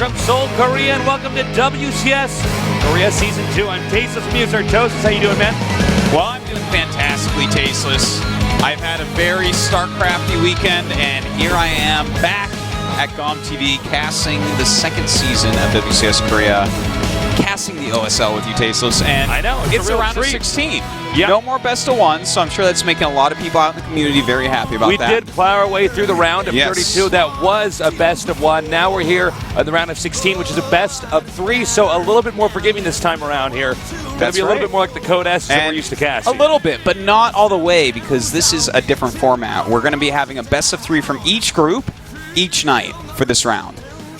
from Seoul, Korea, and welcome to WCS Korea Season 2. I'm Tasteless Muser. Toast, how you doing, man? Well, I'm doing fantastically, Tasteless. I've had a very Starcrafty weekend, and here I am back at GOMTV casting the second season of WCS Korea. Casting the OSL with you, Tasteless, and I know, it's a around treat. 16. Yep. No more best of ones, so I'm sure that's making a lot of people out in the community very happy about that. We did plow our way through the round of 32. That was a best of one. Now we're here at the round of 16, which is a best of 3, so a little bit more forgiving this time around here. Going to be a little bit more like the Code S that we're used to casting. A little bit, but not all the way, because this is a different format. We're going to be having a best of 3 from each group each night for this round.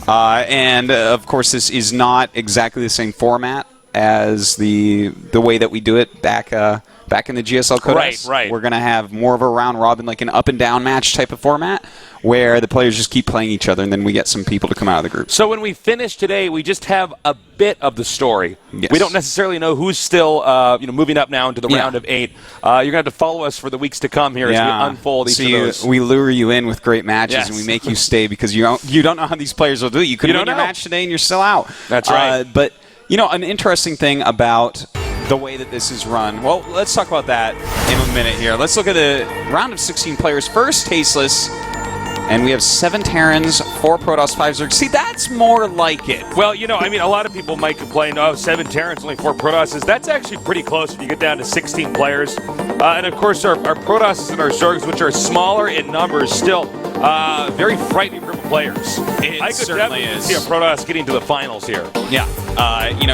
Of course, this is not exactly the same format as the way that we do it back in the GSL Code. Right. We're going to have more of a round robin, like an up and down match type of format, where the players just keep playing each other, and then we get some people to come out of the group. So when we finish today, we just have a bit of the story. Yes. We don't necessarily know who's still moving up now into the round of 8. You're going to have to follow us for the weeks to come here as we unfold each of those. We lure you in with great matches, and we make you stay because you don't know how these players will do it. You could win your match today, and you're still out. That's right. But an interesting thing about the way that this is run. Well, let's talk about that in a minute here. Let's look at the round of 16 players. First, Tasteless, and we have 7 Terrans, 4 Protoss, 5 Zergs. See, that's more like it. Well, a lot of people might complain, 7 Terrans, only 4 Protosses. That's actually pretty close when you get down to 16 players. And, of course, our Protosses and our Zergs, which are smaller in numbers, still very frightening group of players. I could definitely see a Protoss getting to the finals here. Yeah.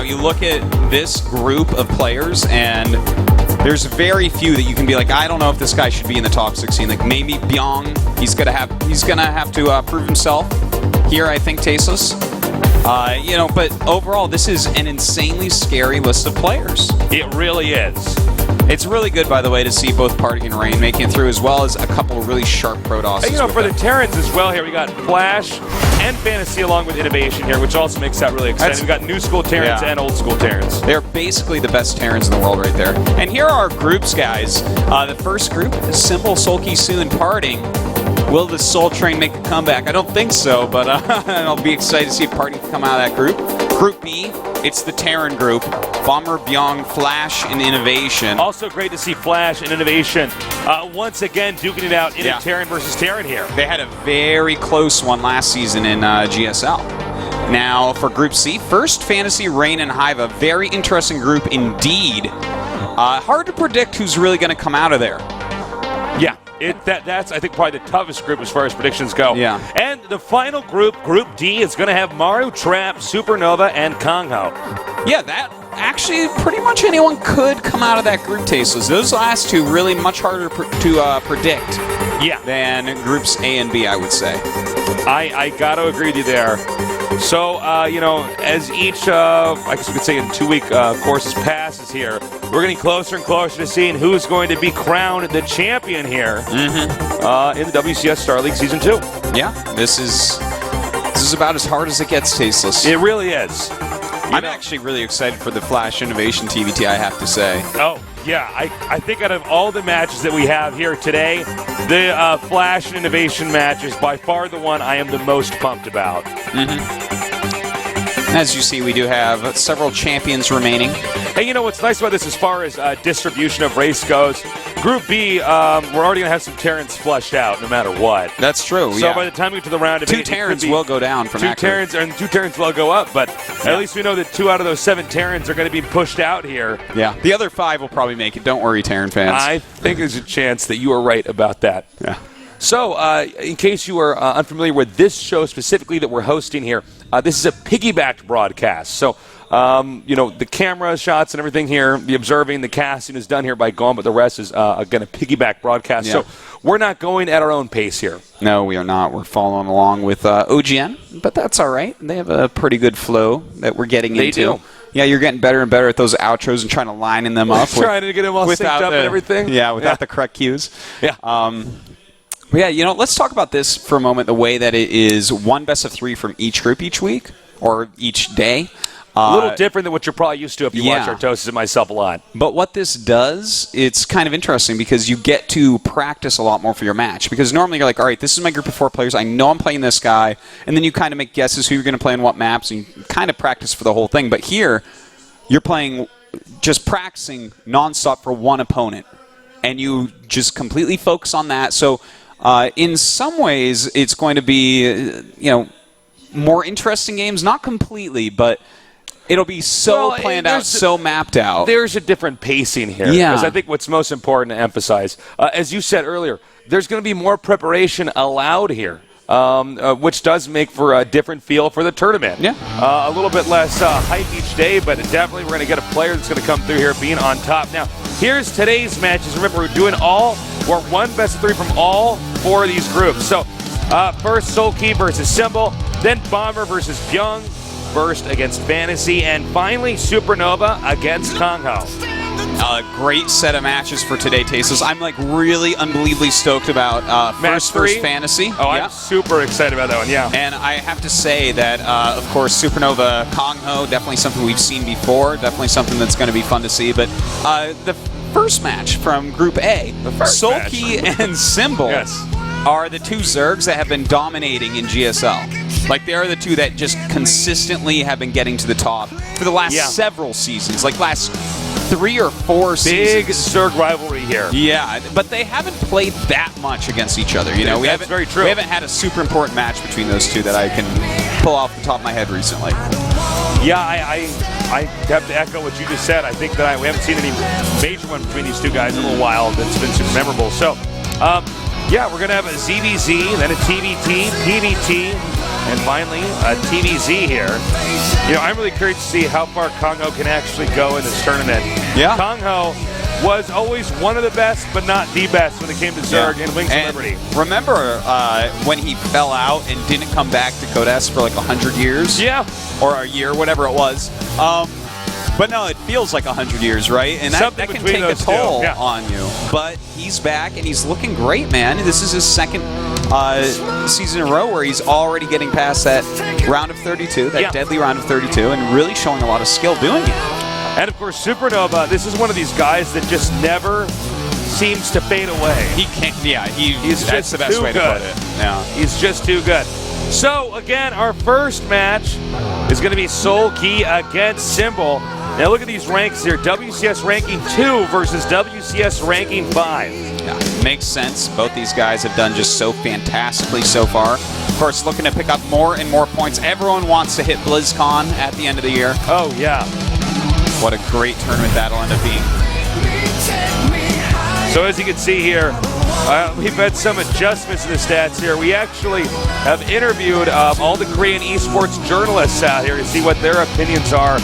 You look at this group of players, and there's very few that you can be like, I don't know if this guy should be in the top 16. Like maybe Byung, he's gonna have to prove himself here, I think, Tasteless. But overall, this is an insanely scary list of players. It really is. It's really good, by the way, to see both Party and Rain making it through, as well as a couple of really sharp Protosses. And, for the Terrans as well here, we got Flash and Fantasy along with Innovation here, which also makes that really exciting. We got new school Terrans and old school Terrans. They're basically the best Terrans in the world right there. And here are our groups, guys. The first group is Simple, Soulkey, Sue, and Parting. Will the Soul Train make a comeback? I don't think so, but I'll be excited to see if Parting can come out of that group. Group B, it's the Terran group. Bomber, Byung, Flash, and Innovation. Also great to see Flash and Innovation once again duking it out in a Terran versus Terran here. They had a very close one last season in GSL. Now for Group C, first Fantasy, Rain, and Hive. A very interesting group indeed. Hard to predict who's really going to come out of there. Yeah. That's, I think, probably the toughest group as far as predictions go. Yeah. And the final group, Group D, is going to have Maru, Trap, Supernova, and Kongho. Yeah, that actually pretty much anyone could come out of that group, Tasteless. Those last two really much harder to predict than Groups A and B, I would say. I got to agree with you there. So, as each, I guess we could say in 2-week courses passes here, we're getting closer and closer to seeing who's going to be crowned the champion here in the WCS StarLeague Season 2. Yeah, this is about as hard as it gets, Tasteless. It really is. I'm actually really excited for the Flash Innovation TVT, I have to say. Oh, yeah. I think out of all the matches that we have here today, the Flash and Innovation match is by far the one I am the most pumped about. As you see, we do have several champions remaining. Hey, what's nice about this as far as distribution of race goes? Group B, we're already going to have some Terrans flushed out no matter what. That's true, So by the time we get to the round of 8, 2 Terrans will go down from that group. 2 Terrans will go up, but at least we know that 2 out of those 7 Terrans are going to be pushed out here. Yeah, the other 5 will probably make it. Don't worry, Terran fans. I think there's a chance that you are right about that. Yeah. So, in case you are unfamiliar with this show specifically that we're hosting here, this is a piggybacked broadcast. So, the camera shots and everything here, the observing, the casting is done here by GOM, but the rest is, again, a piggyback broadcast. So, we're not going at our own pace here. No, we are not. We're following along with OGN, but that's all right. They have a pretty good flow that we're getting into. They do. Yeah, you're getting better and better at those outros and trying to line them up. Trying to get them all synced up and everything. Yeah, without the correct cues. Yeah. Yeah, let's talk about this for a moment, the way that it is one best of 3 from each group each week or each day. A little different than what you're probably used to if you watch Artosis and myself a lot. But what this does, it's kind of interesting because you get to practice a lot more for your match. Because normally you're like, all right, this is my group of 4 players. I know I'm playing this guy. And then you kind of make guesses who you're going to play on what maps. And you kind of practice for the whole thing. But here, you're playing, just practicing nonstop for one opponent. And you just completely focus on that. So in some ways, it's going to be, more interesting games. Not completely, but it'll be so planned out, so mapped out. There's a different pacing here. Yeah. Because I think what's most important to emphasize, as you said earlier, there's going to be more preparation allowed here, which does make for a different feel for the tournament. Yeah. A little bit less hype each day, but definitely we're going to get a player that's going to come through here being on top. Now, here's today's matches. Remember, we're one best of 3 from all 4 of these groups. So, first Soulkey versus Symbol, then Bomber versus Byung, first against Fantasy, and finally Supernova against Kongho. A great set of matches for today, Tasteless. I'm really unbelievably stoked about first Fantasy. Oh, I'm super excited about that one, yeah. And I have to say that, of course, Supernova Kongho, definitely something we've seen before, definitely something that's going to be fun to see. But the first match from Group A, Soulkey and Symbol are the 2 Zergs that have been dominating in GSL. They are the 2 that just consistently have been getting to the top for the last several seasons, last 3 or 4 seasons. Big Zerg rivalry here. Yeah, but they haven't played that much against each other. That's very true. We haven't had a super important match between those 2 that I can pull off the top of my head recently. Yeah, I have to echo what you just said. I think that we haven't seen any major one between these 2 guys in a little while that's been super memorable. So, we're going to have a ZVZ, then a TVT, PVT, and finally a TVZ here. I'm really curious to see how far Kongho can actually go in this tournament. Yeah. Kongho was always one of the best, but not the best when it came to Zerg and Wings of Liberty. Remember when he fell out and didn't come back to Codes for 100 years? Yeah. Or a year, whatever it was. But no, it feels like 100 years, right? And that can take a toll on you. But he's back, and he's looking great, man. This is his second season in a row where he's already getting past that round of 32, that deadly round of 32, and really showing a lot of skill doing it. And, of course, Supernova, this is one of these guys that just never seems to fade away. He can't, he's just the best way to put it. Yeah. He's just too good. So, again, our first match is going to be Soulkey against Symbol. Now look at these ranks here. WCS ranking 2 versus WCS ranking 5. Yeah, makes sense. Both these guys have done just so fantastically so far. Of course, looking to pick up more and more points. Everyone wants to hit BlizzCon at the end of the year. Oh, yeah. What a great tournament that'll end up being. So as you can see here, we've had some adjustments in the stats here. We actually have interviewed all the Korean esports journalists out here to see what their opinions are.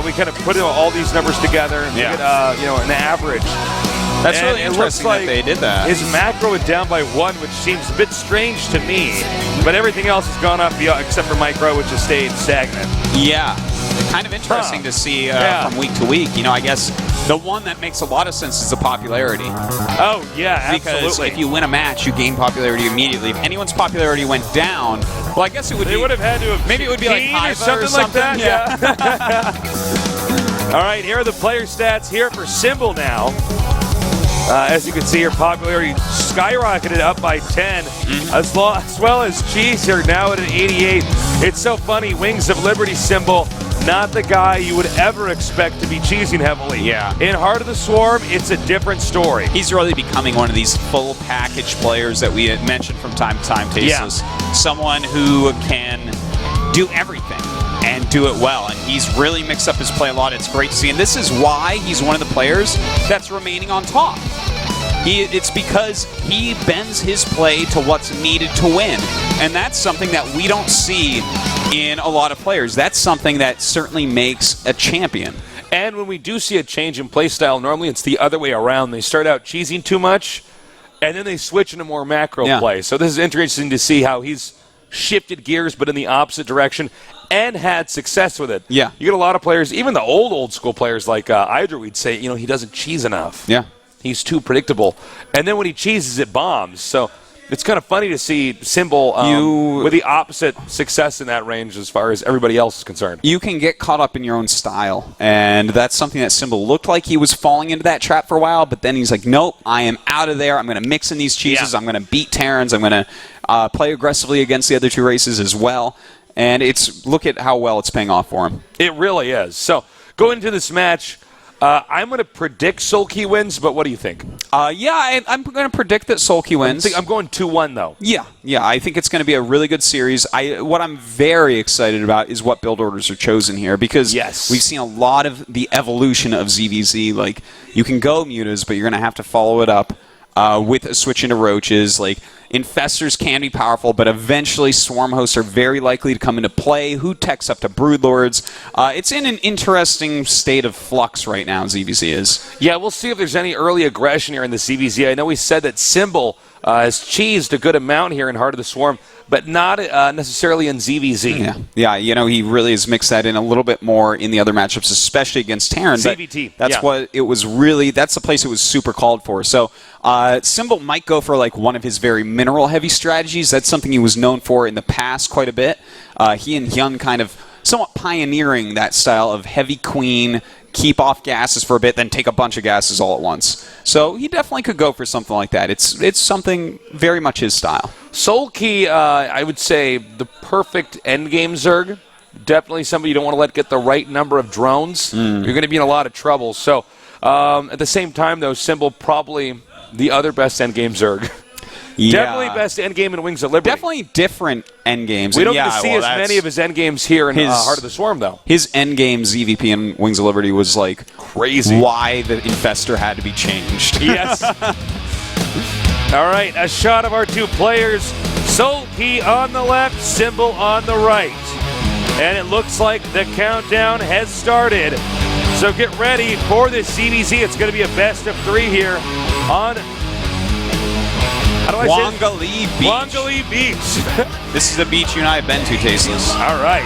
We kind of put all these numbers together and get an average. That's really interesting that they did that. His macro is down by 1, which seems a bit strange to me. But everything else has gone up except for micro, which has stayed stagnant. Yeah. Kind of interesting to see from week to week. I guess the one that makes a lot of sense is the popularity. Oh, yeah, absolutely. Because if you win a match, you gain popularity immediately. If anyone's popularity went down, well, I guess it would would have had to have maybe it would be like Hiva or something like that. Yeah. All right, here are the player stats here for Symbol now. As you can see, her popularity skyrocketed up by 10, as well as Cheese here now at an 88. It's so funny, Wings of Liberty Symbol, not the guy you would ever expect to be cheesing heavily. Yeah. In Heart of the Swarm, it's a different story. He's really becoming one of these full package players that we had mentioned from time to time, Tasteless. Someone who can do everything and do it well. And he's really mixed up his play a lot. It's great to see. And this is why he's one of the players that's remaining on top. It's because he bends his play to what's needed to win. And that's something that we don't see in a lot of players. That's something that certainly makes a champion. And when we do see a change in play style, normally it's the other way around. They start out cheesing too much, and then they switch into more macro play. So this is interesting to see how he's shifted gears, but in the opposite direction, and had success with it. Yeah. You get a lot of players, even the old school players like Idra, we'd say, he doesn't cheese enough. Yeah. He's too predictable. And then when he cheeses, it bombs. So It's kind of funny to see Symbol with the opposite success in that range as far as everybody else is concerned. You can get caught up in your own style, and that's something that Symbol looked like he was falling into that trap for a while, but then he's like, nope, I am out of there. I'm going to mix in these cheeses. I'm going to beat Terrans. I'm going to play aggressively against the other two races as well, and look at how well it's paying off for him. It really is. So going into this match, I'm going to predict Soulkey wins, but what do you think? I'm going to predict that Soulkey wins. I'm going 2-1, though. Yeah, I think it's going to be a really good series. What I'm very excited about is what build orders are chosen here, because we've seen a lot of the evolution of ZVZ. Like, you can go mutas, but you're going to have to follow it up with a switch into roaches. Like, infestors can be powerful, but eventually swarm hosts are very likely to come into play. Who techs up to broodlords? It's in an interesting state of flux right now, ZVZ is. Yeah, we'll see if there's any early aggression here in the ZVZ. I know we said that Symbol has cheesed a good amount here in Heart of the Swarm, but not necessarily in ZVZ. Yeah, he really has mixed that in a little bit more in the other matchups, especially against Terran. CVT. That's what it was really, that's the place it was super called for. So Symbol might go for like one of his very mineral-heavy strategies. That's something he was known for in the past quite a bit. He and Hyun kind of somewhat pioneering that style of heavy queen, keep off gases for a bit, then take a bunch of gases all at once. So he definitely could go for something like that. It's something very much his style. Soulkey, I would say the perfect endgame Zerg. Definitely somebody you don't want to let get the right number of drones. You're going to be in a lot of trouble. So at the same time, though, Symbol probably the other best endgame Zerg. Definitely best endgame in Wings of Liberty. Definitely different endgames. We don't get to see as many of his endgames here in Heart of the Swarm, though. His endgame ZVP in Wings of Liberty was like crazy. Why the Infestor had to be changed. Yes. All right, a shot of our two players. Soulkey on the left, Symbol on the right. And it looks like the countdown has started. So get ready for this CVZ. It's going to be a best of 3 here on Wangali Beach. Wangali Beach. This is a beach you and I have been to, Tasteless. All right.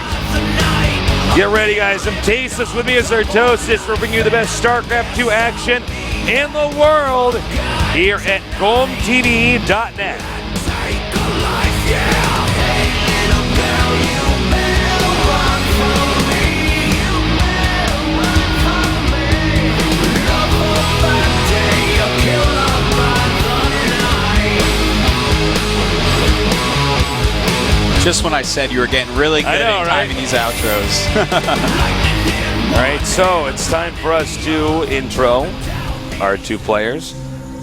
Get ready, guys. I'm Tasteless with me as Artosis. We're bringing you the best StarCraft 2 action in the world here at GOMTV.net. Just when I said you were getting really good at timing these outros. All right, so it's time for us to intro our two players.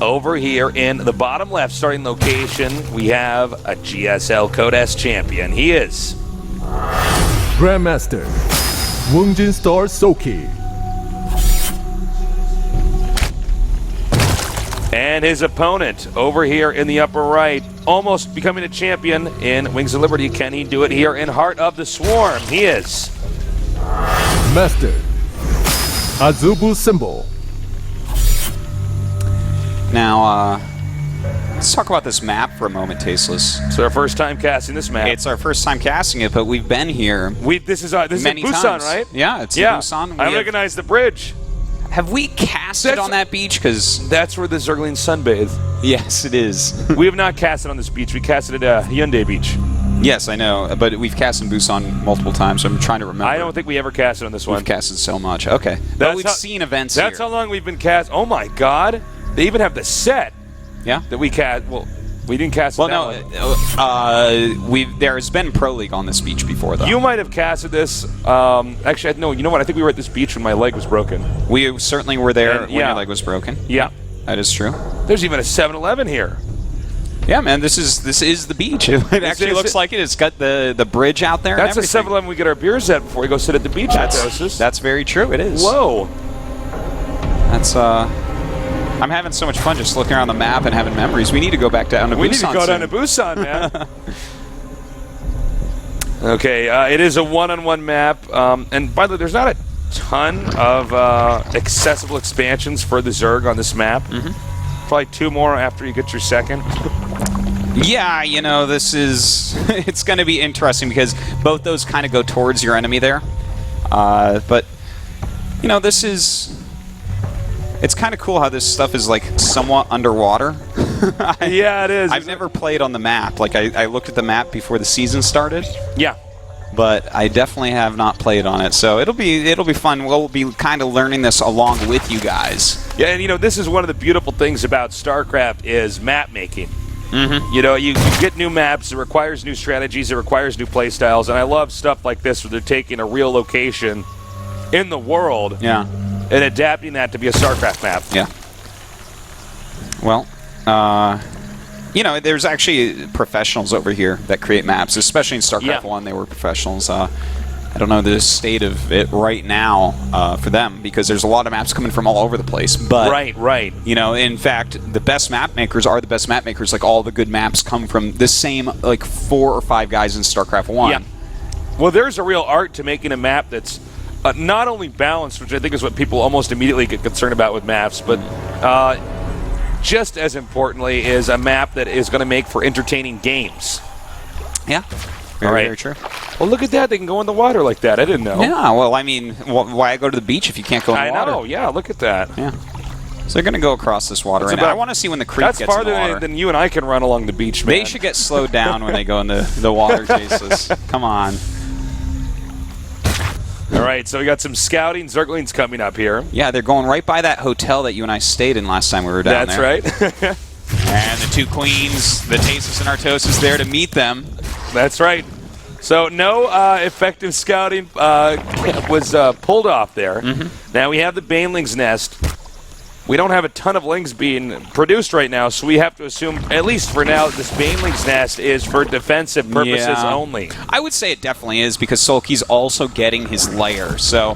Over here in the bottom left starting location, we have a GSL Code S champion. He is Grandmaster Woongjin Star Soulkey. And his opponent over here in the upper right, almost becoming a champion in Wings of Liberty. Can he do it here in Heart of the Swarm? He is Master Azubu Symbol. Now, let's talk about this map for a moment, Tasteless. It's our first time casting this map. It's our first time casting it, but we've been here. This is many Busan, times. right? Yeah, it's in Busan. I recognize the bridge. Have we casted on that beach? Because that's where the Zerglings sunbathe. Yes, it is. We have not casted on this beach. We casted at Hyundai Beach. Yes, I know, but we've casted in Busan multiple times, so I'm trying to remember. I don't think we ever casted on this one. We've casted so much. Okay. But we've seen events That's here. how long we've been cast. Oh, my God. They even have the set that we cast. Well, we didn't cast there's been Pro League on this beach before, though. You might have casted this. Actually, no, you know what? I think we were at this beach when my leg was broken. We certainly were there when your leg was broken. Yeah. That is true. There's even a 7-Eleven here. Yeah, man, this is the beach. It actually looks like it. It's got the bridge out there. That's a 7-Eleven we get our beers at before we go sit at the beach. That's very true. It is. Whoa. That's I'm having so much fun just looking around the map and having memories. We need to go back down to Busan. We need to go down to Busan, man. Okay, it is a one-on-one map. And by the way, there's not a ton of accessible expansions for the Zerg on this map. Probably 2 more after you get your second. Yeah, you know, this is... it's going to be interesting because both those kind of go towards your enemy there. But, you know, this is... It's kind of cool how this stuff is, like, somewhat underwater. Yeah, it is. I've never played on the map. Like, I looked at the map before the season started. Yeah. But I definitely have not played on it, so it'll be fun. We'll be kind of learning this along with you guys. Yeah, and this is one of the beautiful things about StarCraft is map making. Mm-hmm. You get new maps. It requires new strategies. It requires new play styles, and I love stuff like this where they're taking a real location in the world, and adapting that to be a StarCraft map. Yeah. Well, there's actually professionals over here that create maps, especially in StarCraft 1. They were professionals. I don't know the state of it right now for them because there's a lot of maps coming from all over the place. But right. In fact, the best map makers are the best map makers. Like all the good maps come from the same 4 or 5 guys in StarCraft 1. Yeah. Well, there's a real art to making a map that's not only balanced, which I think is what people almost immediately get concerned about with maps, but just as importantly is a map that is going to make for entertaining games. Yeah. Very true. Well, look at that. They can go in the water like that. I didn't know. Yeah, well, I mean, why go to the beach if you can't go in the water? I know, yeah. Look at that. Yeah. So they're going to go across this water right now. I want to see when the creek gets in the water. That's farther than you and I can run along the beach, man. They should get slowed down when they go in the water, Tasteless. Come on. All right, so we got some scouting. Zerglings coming up here. Yeah, they're going right by that hotel that you and I stayed in last time we were down there. That's right. And the 2 queens, the Tasteless and Artos, is there to meet them. That's right. So no effective scouting was pulled off there. Mm-hmm. Now we have the Baneling's Nest. We don't have a ton of lings being produced right now, so we have to assume, at least for now, this Baneling's Nest is for defensive purposes only. I would say it definitely is because Soulkey's also getting his lair. So,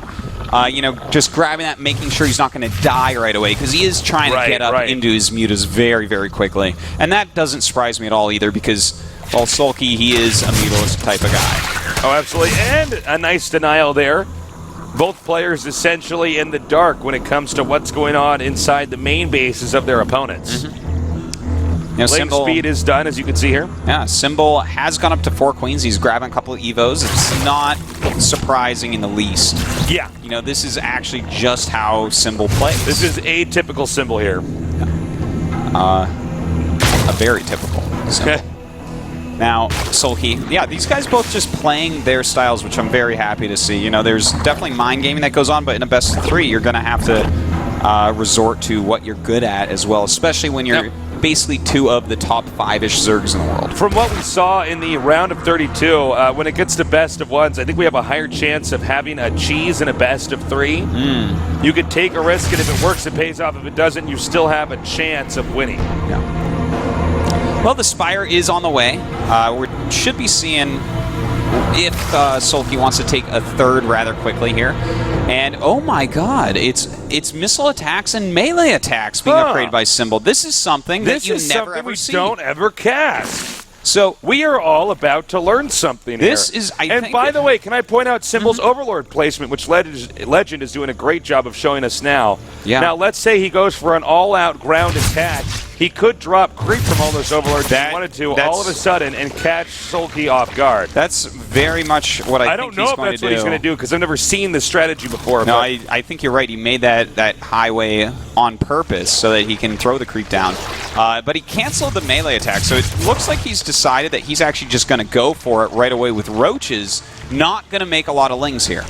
just grabbing that, making sure he's not going to die right away because he is trying to get up into his mutas very, very quickly. And that doesn't surprise me at all either because, well, Soulkey, he is a mutalist type of guy. Oh, absolutely. And a nice denial there. Both players essentially in the dark when it comes to what's going on inside the main bases of their opponents. Mm-hmm. Link speed is done, as you can see here. Yeah, Symbol has gone up to 4 queens. He's grabbing a couple of Evos. It's not surprising in the least. Yeah. This is actually just how Symbol plays. This is a typical Symbol here. A very typical Symbol. Now, Soulkey, these guys both just playing their styles, which I'm very happy to see. There's definitely mind gaming that goes on, but in a best of 3, you're going to have to resort to what you're good at as well, especially when you're basically 2 of the top 5-ish Zergs in the world. From what we saw in the round of 32, when it gets to best of 1s, I think we have a higher chance of having a cheese in a best of 3. You could take a risk, and if it works, it pays off. If it doesn't, you still have a chance of winning. Yeah. Well, the Spire is on the way. We should be seeing if Soulkey wants to take a 3rd rather quickly here. And, oh my god, it's missile attacks and melee attacks being upgraded by Symbol. This is something that you never ever see. Don't ever cast. So we are all about to learn something here. This is, and by the way, can I point out Symbol's Overlord placement, which Legend is doing a great job of showing us now. Yeah. Now, let's say he goes for an all-out ground attack. He could drop creep from all those Overlords if he wanted to all of a sudden and catch Soulkey off guard. That's very much what I think he's going to do. I don't know if that's what he's going to do because I've never seen this strategy before. No, I think you're right. He made that highway on purpose so that he can throw the creep down. But he canceled the melee attack, so it looks like he's decided that he's actually just going to go for it right away with roaches. Not going to make a lot of lings here.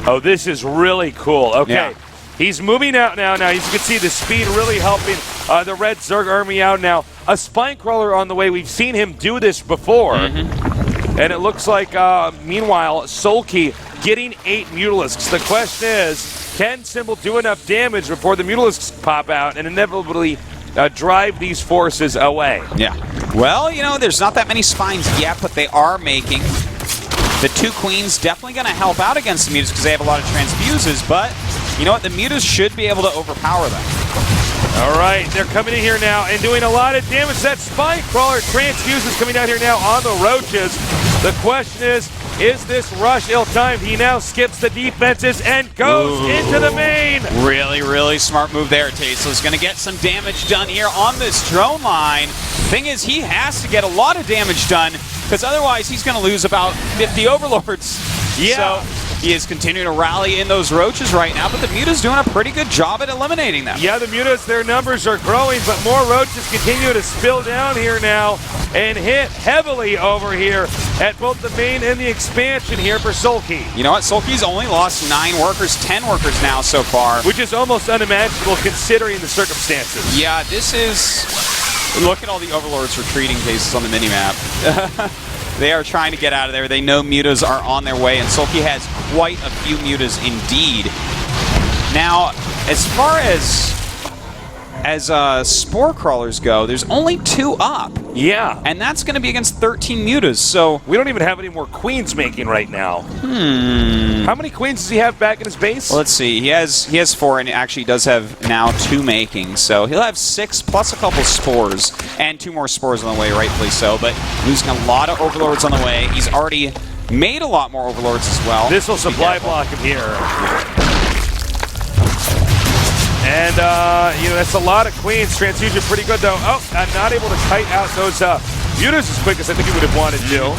Oh, this is really cool. Okay. Yeah. He's moving out now. Now, as you can see, the speed really helping the Red Zerg army out now. A spine crawler on the way. We've seen him do this before. And it looks like, meanwhile, Soulkey getting 8 Mutalisks. The question is, can Symbol do enough damage before the Mutalisks pop out and inevitably drive these forces away? Yeah. Well, there's not that many spines yet, but they are making. The 2 queens definitely going to help out against the Mutas because they have a lot of transfuses, but you know what? The Mutas should be able to overpower them. All right, they're coming in here now and doing a lot of damage. That Spine Crawler transfuse is coming down here now on the roaches. The question is this rush ill-timed? He now skips the defenses and goes into the main. Really, really smart move there. Tasteless going to get some damage done here on this drone line. Thing is, he has to get a lot of damage done because otherwise he's going to lose about 50 Overlords. Yeah. He is continuing to rally in those roaches right now, but the Muta's doing a pretty good job at eliminating them. Yeah, the Mutas, their numbers are growing, but more roaches continue to spill down here now and hit heavily over here at both the main and the expansion here for Soulkey. You know what? Soulkey's only lost 9 workers, 10 workers now so far. Which is almost unimaginable considering the circumstances. Yeah, this is... Look at all the Overlords retreating cases on the minimap. They are trying to get out of there. They know Mutas are on their way, and Soulkey has quite a few Mutas indeed. Now, as far as Spore Crawlers go, there's only 2 up. Yeah. And that's going to be against 13 Mutas, so... We don't even have any more Queens making right now. How many Queens does he have back in his base? Well, let's see. He has 4, and actually does have now 2 making. So he'll have 6 plus a couple Spores, and 2 more Spores on the way, rightfully so. But losing a lot of Overlords on the way. He's already made a lot more Overlords as well. This will supply block him here. And, you know, that's a lot of Queens. Transfusion pretty good, though. Oh, I'm not able to kite out those Mutas as quick as I think he would have wanted to.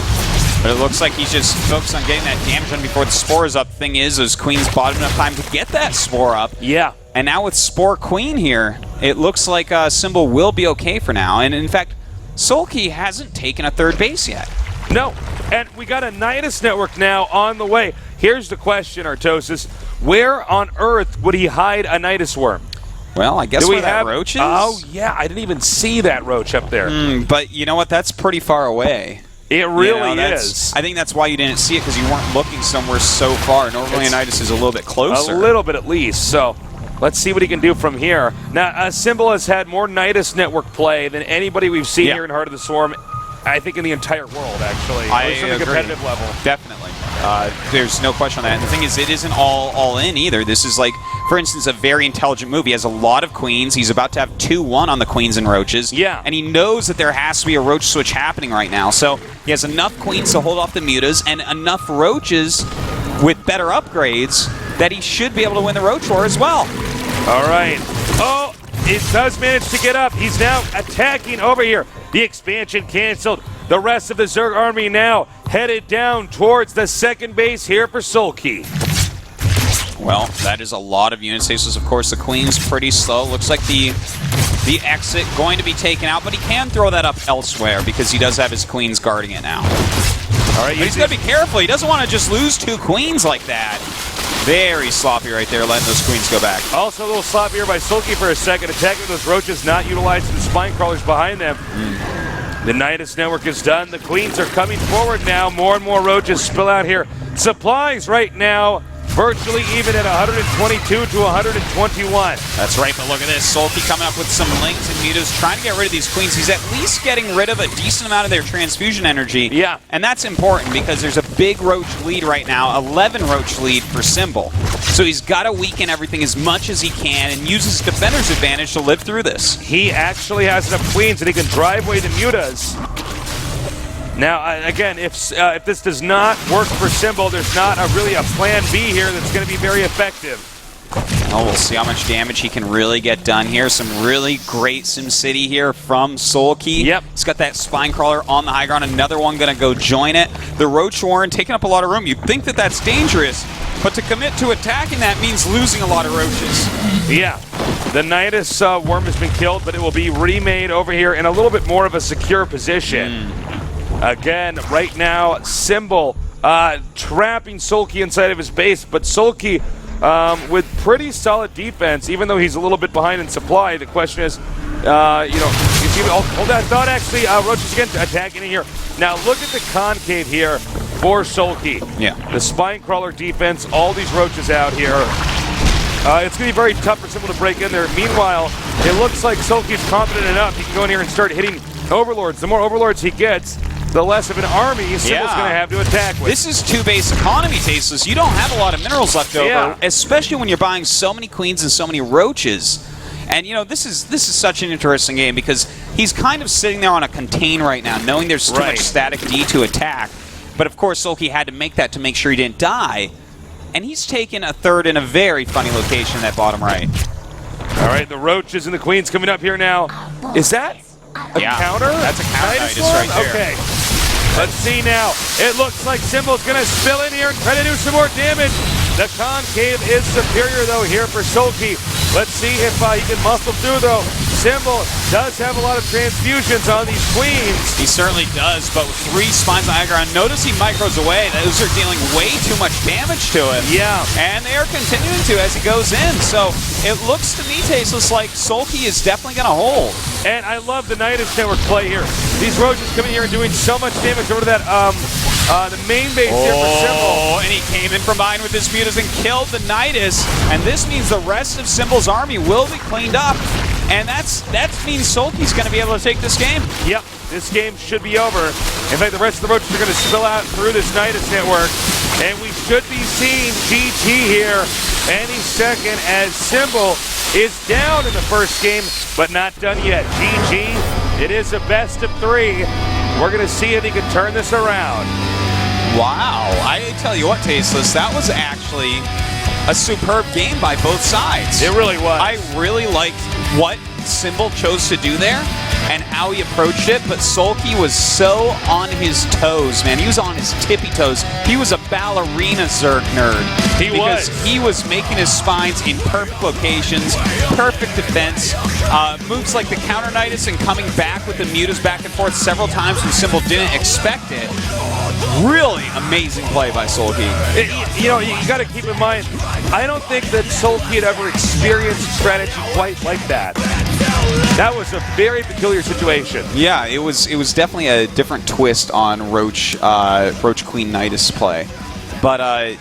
But it looks like he's just focused on getting that damage done before the Spore is up. Thing is, those Queens bought enough time to get that Spore up. Yeah. And now with Spore Queen here, it looks like Symbol will be okay for now. And in fact, Soulkey hasn't taken a 3rd base yet. No. And we got a Nidus network now on the way. Here's the question, Artosis. Where on earth would he hide a Nidus worm? Well, I guess where that roach is? Oh, yeah. I didn't even see that roach up there. But you know what? That's pretty far away. It really is. I think that's why you didn't see it, because you weren't looking somewhere so far. Normally, a Nidus is a little bit closer. A little bit at least. So let's see what he can do from here. Now, Symbol has had more Nidus network play than anybody we've seen here in Heart of the Swarm. I think in the entire world, actually. I agree. On a competitive level. Definitely. There's no question on that. And the thing is, it isn't all in either. This is like, for instance, a very intelligent move. He has a lot of Queens. He's about to have 2-1 on the Queens and Roaches. Yeah. And he knows that there has to be a Roach switch happening right now. So he has enough Queens to hold off the Mutas and enough Roaches with better upgrades that he should be able to win the Roach War as well. All right. Oh, it does manage to get up. He's now attacking over here. The expansion canceled. The rest of the Zerg army now headed down towards the 2nd base here for Soulkey. Well, that is a lot of unit stasis. Of course, the Queen's pretty slow. Looks like the exit going to be taken out, but he can throw that up elsewhere because he does have his Queens guarding it now. All right, but he's got to be careful. He doesn't want to just lose 2 Queens like that. Very sloppy right there, letting those Queens go back. Also a little sloppier by Soulkey for a second, attacking those Roaches, not utilizing the Spine Crawlers behind them. The Nidus network is done. The Queens are coming forward now. More and more Roaches spill out here. Supplies right now virtually even at 122 to 121. That's right, but look at this. Soulkey coming up with some links and Mutas, trying to get rid of these Queens. He's at least getting rid of a decent amount of their transfusion energy. Yeah. And that's important because there's a big Roach lead right now, 11 Roach lead for Symbol. So he's got to weaken everything as much as he can and use his defender's advantage to live through this. He actually has enough Queens that he can drive away the Mutas. Now, again, if this does not work for Symbol, there's not really a plan B here that's going to be very effective. Oh, we'll see how much damage he can really get done here. Some really great SimCity here from Soulkey. Yep. He's got that Spine Crawler on the high ground. Another one going to go join it. The Roach Warren taking up a lot of room. You'd think that that's dangerous, but to commit to attacking that means losing a lot of Roaches. Yeah. The Nidus worm has been killed, but it will be remade over here in a little bit more of a secure position. Again, right now, Symbol trapping Soulkey inside of his base, but Soulkey with pretty solid defense, even though he's a little bit behind in supply. The question is, you know, hold that thought, actually. Roaches again attacking in here. Now, look at the concave here for Soulkey. Yeah. The Spine Crawler defense, all these Roaches out here. It's going to be very tough for Symbol to break in there. Meanwhile, it looks like Soulkey's confident enough. He can go in here and start hitting Overlords. The more Overlords he gets, the less of an army Symbol's going to have to attack with. This is 2-base economy, Tasteless. You don't have a lot of minerals left over, especially when you're buying so many Queens and so many Roaches. And, you know, this is such an interesting game because he's kind of sitting there on a contain right now, knowing there's too much static D to attack. But, of course, Soulkey had to make that to make sure he didn't die. And he's taken a 3rd in a very funny location in that bottom right. All right, the Roaches and the Queens coming up here now. Is that a counter? That's a counter Nidus right there. Okay. Let's see now. It looks like Symbol's going to spill in here and try to do some more damage. The concave is superior, though, here for Soulkey. Let's see if he can muscle through, though. Symbol does have a lot of transfusions on these queens. He certainly does, but with 3 spines on Aggron, notice he micros away. Those are dealing way too much damage to him. Yeah. And they are continuing to as he goes in. So it looks to me, Tasteless, like Soulkey is definitely going to hold. And I love the Nidus network play here. These roaches coming here and doing so much damage over to that, the main base here for Symbol. Oh, and he came in from behind with his mutas and killed the Nidus. And this means the rest of Symbol's army will be cleaned up. And that means Soulkey's going to be able to take this game. Yep, this game should be over. In fact, the rest of the roaches are going to spill out through this Nidus network. And we should be seeing GG here any second as Symbol is down in the first game, but not done yet. GG, it is a best of 3. We're going to see if he can turn this around. Wow, I tell you what, Tasteless, that was actually a superb game by both sides. It really was. I really liked what Symbol chose to do there and how he approached it, but Soulkey was so on his toes, man. He was on his tippy toes. He was a ballerina Zerg nerd. Because he was making his spines in perfect locations, perfect defense, moves like the counter Nidus and coming back with the mutas back and forth several times when Symbol didn't expect it. Really amazing play by Soulkey. You know, you got to keep in mind, I don't think that Soulkey had ever experienced strategy quite like that. That was a very peculiar situation. Yeah, it was definitely a different twist on Roach Queen Nidus play. But I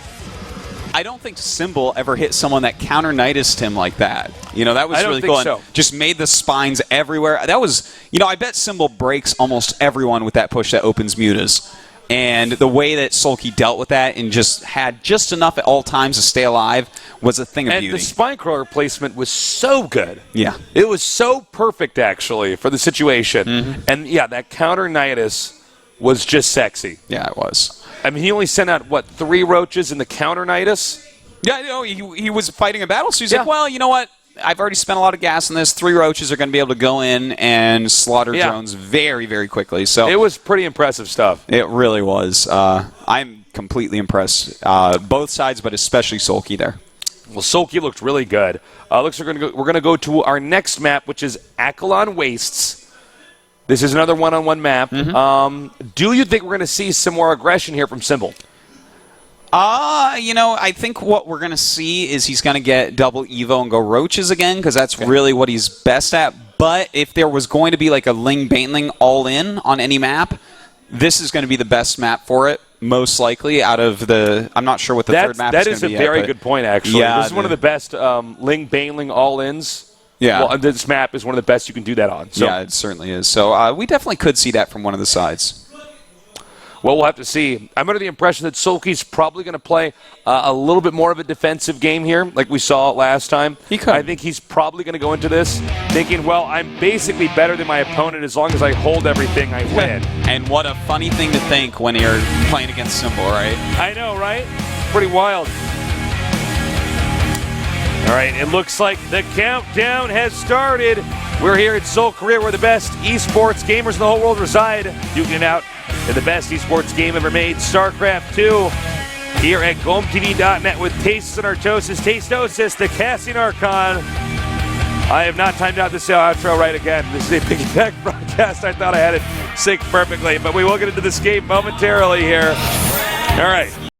don't think Symbol ever hit someone that counter Nidus'd him like that. You know, that was really cool. So. And just made the spines everywhere. That was, you know, I bet Symbol breaks almost everyone with that push that opens mutas. And the way that Soulkey dealt with that and just had just enough at all times to stay alive was a thing of beauty. And the spine crawler placement was so good. Yeah. It was so perfect, actually, for the situation. Mm-hmm. And, yeah, that counter Nidus was just sexy. Yeah, it was. I mean, he only sent out, what, 3 roaches in the counter Nidus? Yeah, you know, he was fighting a battle, so he's like, well, you know what? I've already spent a lot of gas on this. 3 roaches are going to be able to go in and slaughter drones very, very quickly. So it was pretty impressive stuff. It really was. I'm completely impressed. Both sides, but especially Soulkey there. Well, Soulkey looked really good. Looks like we're going to go to our next map, which is AUCTION Wastes. This is another one-on-one map. Mm-hmm. Do you think we're going to see some more aggression here from Symbol? You know, I think what we're going to see is he's going to get double Evo and go roaches again, because that's really what he's best at. But if there was going to be like a Ling Baneling all-in on any map, this is going to be the best map for it, most likely, out of the... I'm not sure what the third map is going to be. That is a very good point, actually. Yeah, this is one of the best Ling Baneling all-ins. Yeah. Well, this map is one of the best you can do that on. So. Yeah, it certainly is. So we definitely could see that from one of the sides. Well, we'll have to see. I'm under the impression that Soulkey's probably going to play a little bit more of a defensive game here, like we saw last time. He could. I think he's probably going to go into this thinking, well, I'm basically better than my opponent as long as I hold everything, I win. And what a funny thing to think when you're playing against Symbol, right? I know, right? Pretty wild. All right, it looks like the countdown has started. We're here at Seoul, Korea, where the best esports gamers in the whole world reside, duking it out in the best esports game ever made, Starcraft 2, here at GOMTV.net with Tastes and Artosis, Tastosis, the Cassian Archon. I have not timed out this outro right again. This is a piggyback broadcast. I thought I had it synced perfectly, but we will get into this game momentarily here. All right.